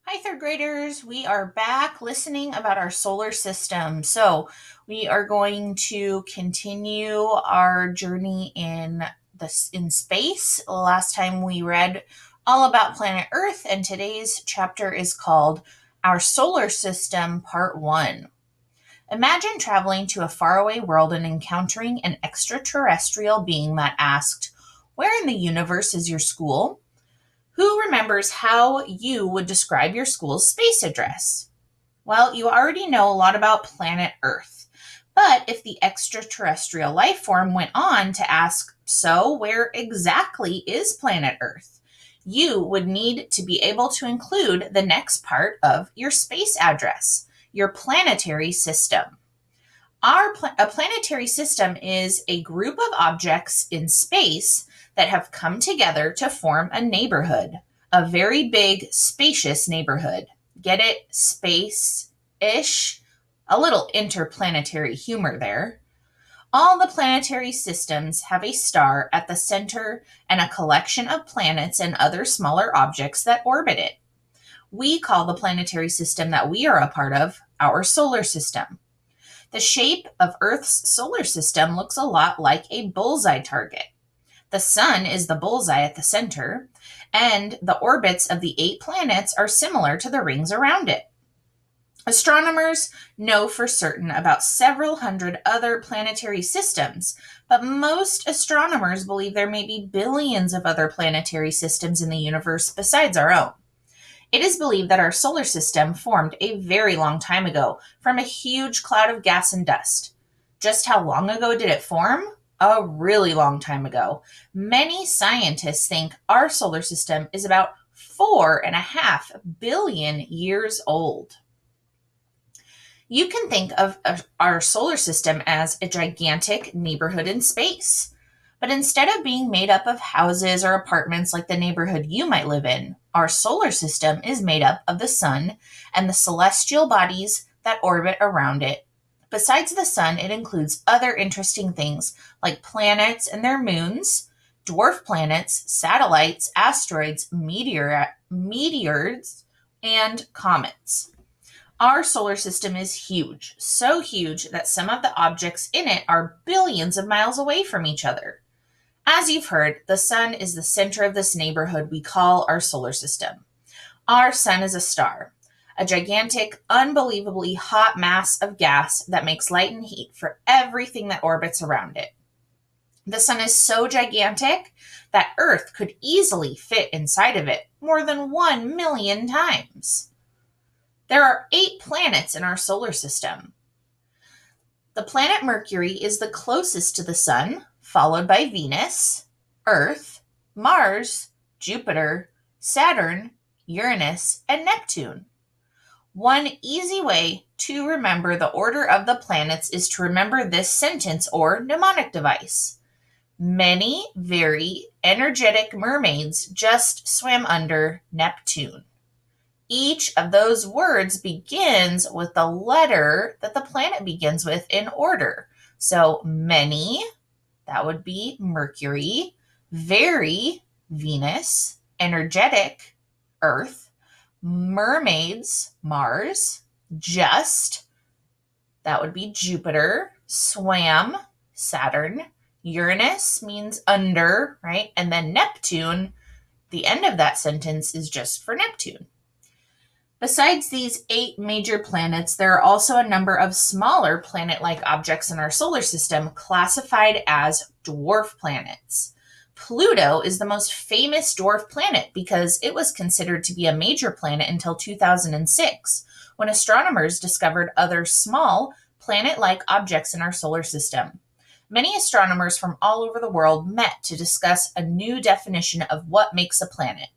Hi, third graders. We are back listening about our solar system. We are going to continue our journey in space. Last time we read all about planet Earth, and today's chapter is called Our Solar System Part 1. Imagine traveling to a faraway world and encountering an extraterrestrial being that asked, "Where in the universe is your school?" Who remembers how you would describe your school's space address? Well, you already know a lot about planet Earth. But if the extraterrestrial life form went on to ask, "So, where exactly is planet Earth?" you would need to be able to include the next part of your space address, your planetary system. A planetary system is a group of objects in space that have come together to form a neighborhood, a very big, spacious neighborhood. Get it? Space ish? A little interplanetary humor there. All the planetary systems have a star at the center and a collection of planets and other smaller objects that orbit it. We call the planetary system that we are a part of our solar system. The shape of Earth's solar system looks a lot like a bullseye target. The sun is the bullseye at the center, and the orbits of the 8 planets are similar to the rings around it. Astronomers know for certain about several hundred other planetary systems, but most astronomers believe there may be billions of other planetary systems in the universe besides our own. It is believed that our solar system formed a very long time ago from a huge cloud of gas and dust. Just how long ago did it form? A really long time ago. Many scientists think our solar system is about 4.5 billion years old. You can think of our solar system as a gigantic neighborhood in space. But instead of being made up of houses or apartments like the neighborhood you might live in, our solar system is made up of the sun and the celestial bodies that orbit around it. Besides the sun, it includes other interesting things like planets and their moons, dwarf planets, satellites, asteroids, meteors, and comets. Our solar system is huge, so huge that some of the objects in it are billions of miles away from each other. As you've heard, the sun is the center of this neighborhood we call our solar system. Our sun is a star, a gigantic, unbelievably hot mass of gas that makes light and heat for everything that orbits around it. The sun is so gigantic that Earth could easily fit inside of it more than 1 million times. There are 8 planets in our solar system. The planet Mercury is the closest to the sun, followed by Venus, Earth, Mars, Jupiter, Saturn, Uranus, and Neptune. One easy way to remember the order of the planets is to remember this sentence or mnemonic device. Many very energetic mermaids just swam under Neptune. Each of those words begins with the letter that the planet begins with in order. So many, that would be Mercury, very, Venus, energetic, Earth, mermaids, Mars, just, that would be Jupiter, swam, Saturn, Uranus means under, right? And then Neptune, the end of that sentence is just for Neptune. Besides these 8 major planets, there are also a number of smaller planet-like objects in our solar system classified as dwarf planets. Pluto is the most famous dwarf planet because it was considered to be a major planet until 2006, when astronomers discovered other small planet-like objects in our solar system. Many astronomers from all over the world met to discuss a new definition of what makes a planet.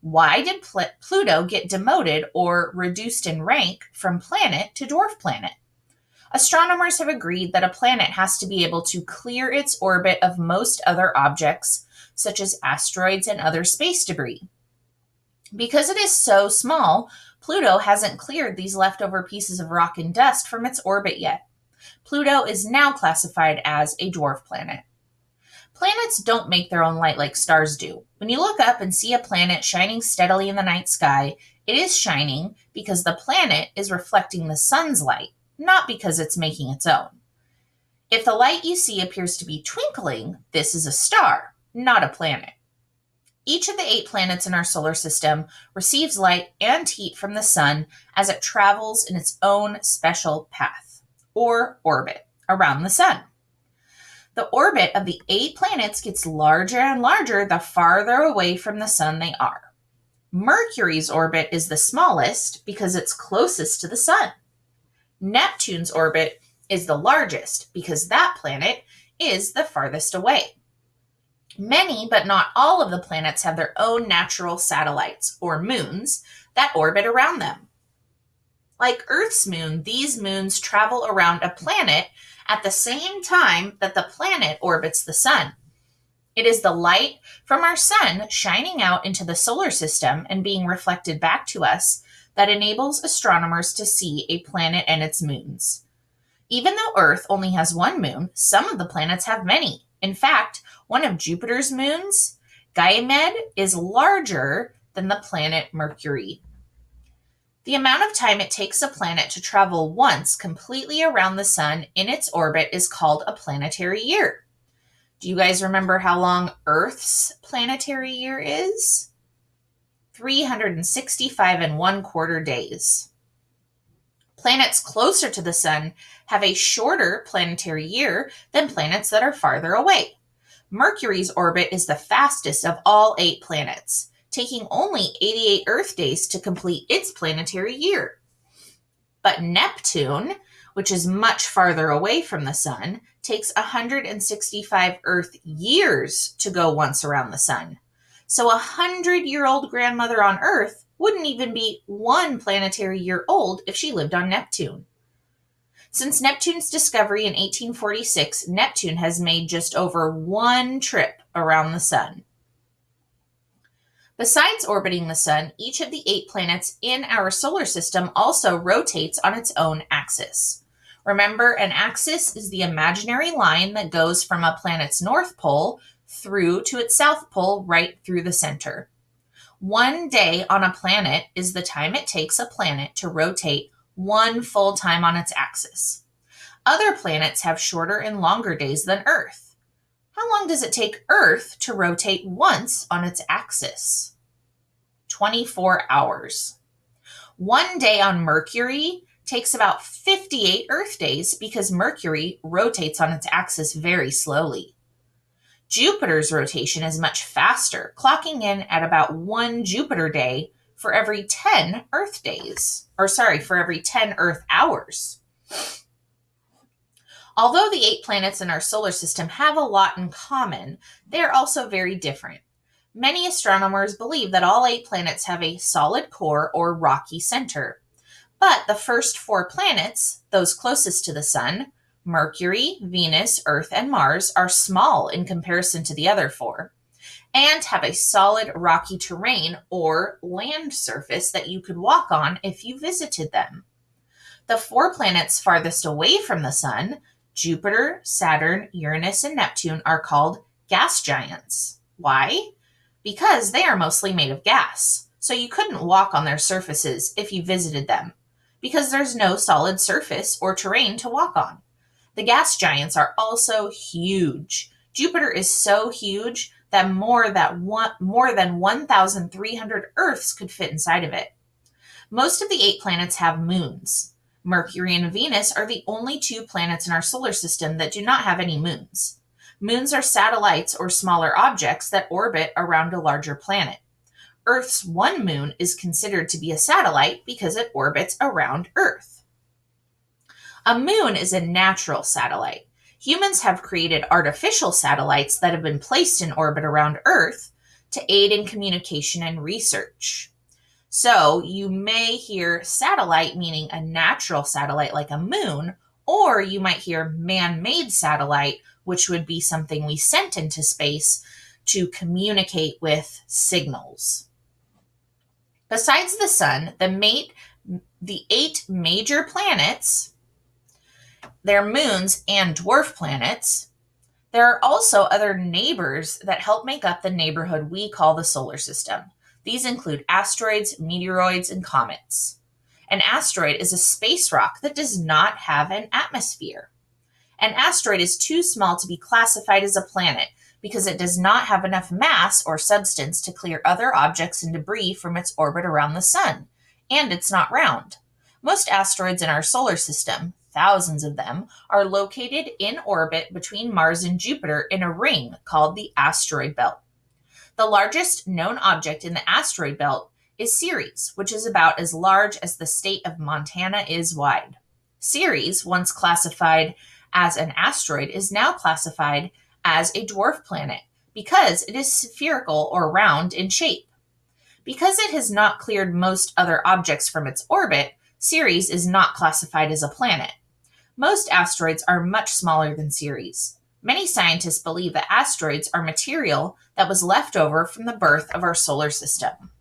Why did Pluto get demoted or reduced in rank from planet to dwarf planet? Astronomers have agreed that a planet has to be able to clear its orbit of most other objects, such as asteroids and other space debris. Because it is so small, Pluto hasn't cleared these leftover pieces of rock and dust from its orbit yet. Pluto is now classified as a dwarf planet. Planets don't make their own light like stars do. When you look up and see a planet shining steadily in the night sky, it is shining because the planet is reflecting the sun's light, not because it's making its own. If the light you see appears to be twinkling, this is a star, not a planet. Each of the 8 planets in our solar system receives light and heat from the sun as it travels in its own special path, or orbit, around the sun. The orbit of the 8 planets gets larger and larger the farther away from the sun they are. Mercury's orbit is the smallest because it's closest to the sun. Neptune's orbit is the largest because that planet is the farthest away. Many, but not all of the planets have their own natural satellites, or moons, that orbit around them. Like Earth's moon, these moons travel around a planet at the same time that the planet orbits the sun. It is the light from our sun shining out into the solar system and being reflected back to us that enables astronomers to see a planet and its moons. Even though Earth only has one moon, some of the planets have many. In fact, one of Jupiter's moons, Ganymede, is larger than the planet Mercury. The amount of time it takes a planet to travel once completely around the sun in its orbit is called a planetary year. Do you guys remember how long Earth's planetary year is? 365 and 1/4 days. Planets closer to the sun have a shorter planetary year than planets that are farther away. Mercury's orbit is the fastest of all 8 planets, taking only 88 Earth days to complete its planetary year. But Neptune, which is much farther away from the sun, takes 165 Earth years to go once around the sun. So a 100-year-old grandmother on Earth wouldn't even be 1 planetary year old if she lived on Neptune. Since Neptune's discovery in 1846, Neptune has made just over 1 trip around the sun. Besides orbiting the sun, each of the 8 planets in our solar system also rotates on its own axis. Remember, an axis is the imaginary line that goes from a planet's north pole through to its south pole right through the center. 1 day on a planet is the time it takes a planet to rotate 1 full time on its axis. Other planets have shorter and longer days than Earth. How long does it take Earth to rotate once on its axis? 24 hours. 1 day on Mercury takes about 58 Earth days because Mercury rotates on its axis very slowly. Jupiter's rotation is much faster, clocking in at about 1 Jupiter day for every 10 Earth days. For every 10 Earth hours. Although the 8 planets in our solar system have a lot in common, they are also very different. Many astronomers believe that all 8 planets have a solid core or rocky center. But the first 4 planets, those closest to the sun, Mercury, Venus, Earth, and Mars, are small in comparison to the other 4, and have a solid rocky terrain or land surface that you could walk on if you visited them. The 4 planets farthest away from the sun, Jupiter, Saturn, Uranus, and Neptune, are called gas giants. Why? Because they are mostly made of gas, so you couldn't walk on their surfaces if you visited them, because there's no solid surface or terrain to walk on. The gas giants are also huge. Jupiter is so huge that more than 1,300 Earths could fit inside of it. Most of the 8 planets have moons. Mercury and Venus are the only 2 planets in our solar system that do not have any moons. Moons are satellites or smaller objects that orbit around a larger planet. Earth's 1 moon is considered to be a satellite because it orbits around Earth. A moon is a natural satellite. Humans have created artificial satellites that have been placed in orbit around Earth to aid in communication and research. So you may hear satellite meaning a natural satellite like a moon, or you might hear man-made satellite, which would be something we sent into space to communicate with signals. Besides the sun, the 8 major planets, their moons and dwarf planets, There are also other neighbors that help make up the neighborhood we call the solar system. These include asteroids, meteoroids, and comets. An asteroid is a space rock that does not have an atmosphere. An asteroid is too small to be classified as a planet because it does not have enough mass or substance to clear other objects and debris from its orbit around the sun, and it's not round. Most asteroids in our solar system, thousands of them, are located in orbit between Mars and Jupiter in a ring called the asteroid belt. The largest known object in the asteroid belt is Ceres, which is about as large as the state of Montana is wide. Ceres, once classified as an asteroid, is now classified as a dwarf planet because it is spherical or round in shape. Because it has not cleared most other objects from its orbit, Ceres is not classified as a planet. Most asteroids are much smaller than Ceres. Many scientists believe that asteroids are material that was left over from the birth of our solar system.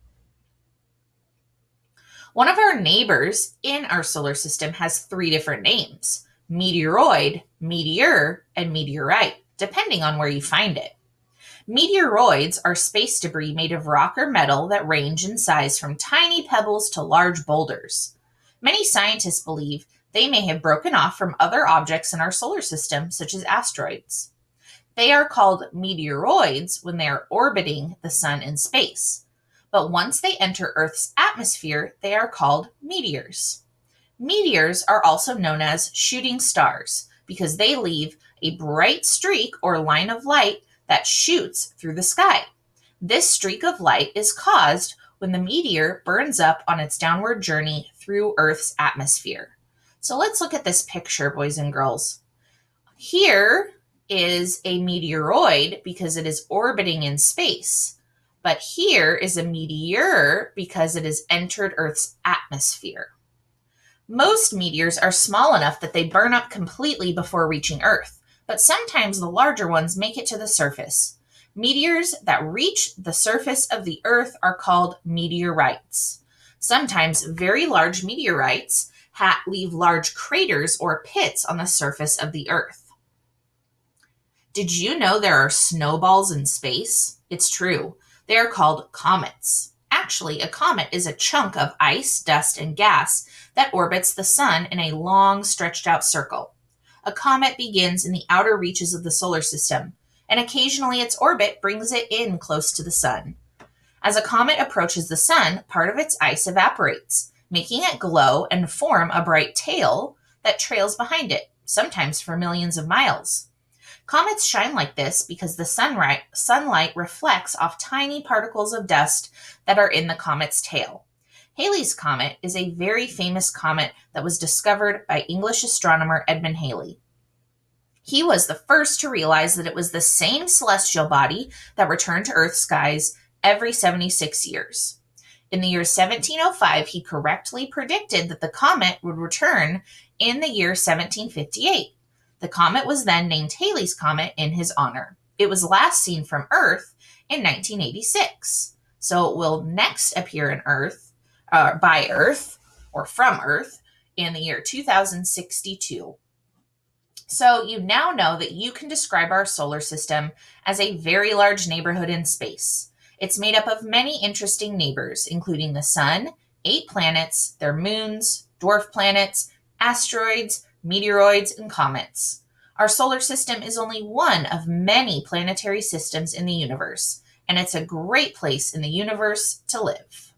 One of our neighbors in our solar system has 3 different names: meteoroid, meteor, and meteorite, depending on where you find it. Meteoroids are space debris made of rock or metal that range in size from tiny pebbles to large boulders. Many scientists believe they may have broken off from other objects in our solar system, such as asteroids. They are called meteoroids when they are orbiting the sun in space. But once they enter Earth's atmosphere, they are called meteors. Meteors are also known as shooting stars because they leave a bright streak or line of light that shoots through the sky. This streak of light is caused when the meteor burns up on its downward journey through Earth's atmosphere. So let's look at this picture, boys and girls. Here is a meteoroid because it is orbiting in space. But here is a meteor because it has entered Earth's atmosphere. Most meteors are small enough that they burn up completely before reaching Earth, but sometimes the larger ones make it to the surface. Meteors that reach the surface of the Earth are called meteorites. Sometimes very large meteorites leave large craters or pits on the surface of the Earth. Did you know there are snowballs in space? It's true. They are called comets. Actually, a comet is a chunk of ice, dust, and gas that orbits the sun in a long, stretched out circle. A comet begins in the outer reaches of the solar system, and occasionally its orbit brings it in close to the sun. As a comet approaches the sun, part of its ice evaporates, making it glow and form a bright tail that trails behind it, sometimes for millions of miles. Comets shine like this because the sunlight reflects off tiny particles of dust that are in the comet's tail. Halley's Comet is a very famous comet that was discovered by English astronomer Edmund Halley. He was the first to realize that it was the same celestial body that returned to Earth's skies every 76 years. In the year 1705, he correctly predicted that the comet would return in the year 1758. The comet was then named Halley's Comet in his honor. It was last seen from Earth in 1986. So it will next appear by Earth, or from Earth, in the year 2062. So you now know that you can describe our solar system as a very large neighborhood in space. It's made up of many interesting neighbors, including the sun, 8 planets, their moons, dwarf planets, asteroids, meteoroids, and comets. Our solar system is only one of many planetary systems in the universe, and it's a great place in the universe to live.